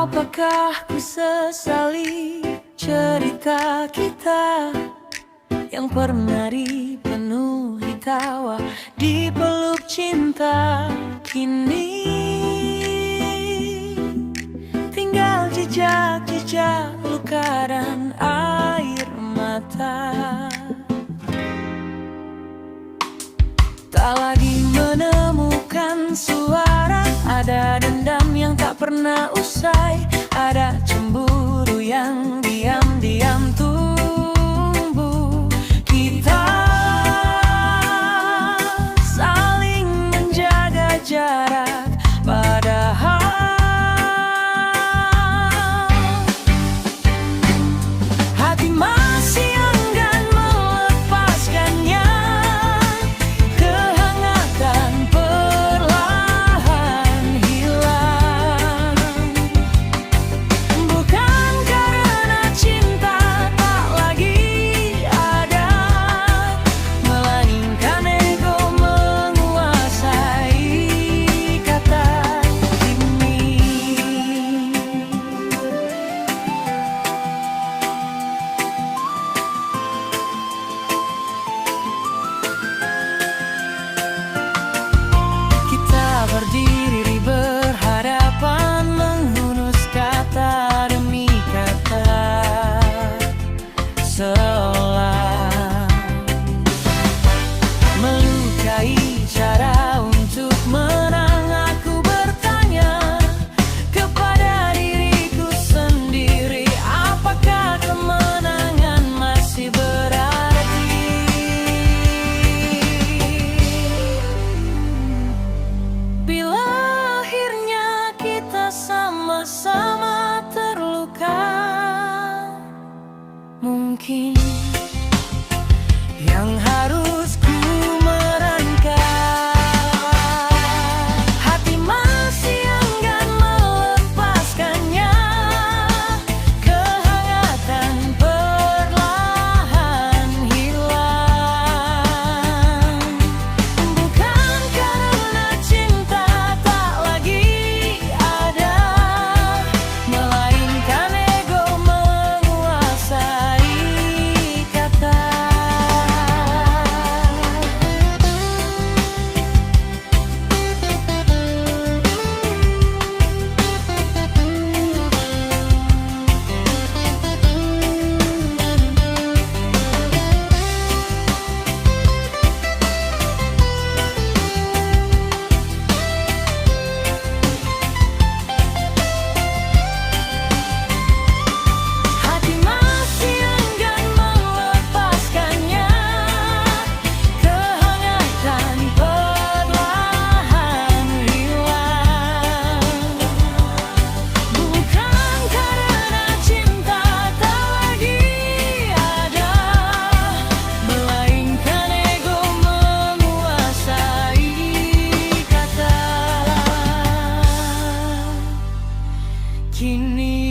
Apakah ku sesali cerita kita yang pernah dipenuhi tawa, dipeluk cinta? Kini tinggal jejak-jejak luka dan air mata. Tak lagi menemukan suara, ada dendam yang tak pernah usai, ada cemburu yang diam-diam tumbuh. Kita saling menjaga jarak, padahal hati masih enggan melepaskannya. Kehangatan perlahan hilang, bukan karena cinta tak lagi ada, melainkan ego menguasai kata ini. Kita berdiri berhadapan, menghunus kata demi kata, seolah melukai cara untuk menang. Aku bertanya kepada diriku sendiri, apakah kemenangan masih berarti bila akhirnya kita sama-sama terluka? Mungkin yang harus ku merangkak, hati masih enggan melepaskannya. Kehangatan perlahan hilang, bukan karena cinta tak lagi ada, melainkan ego menguasai kata. Hati masih enggan melepaskannya. Kehangatan perlahan hilang, bukan karena cinta tak lagi ada, melainkan ego menguasai kata. Kini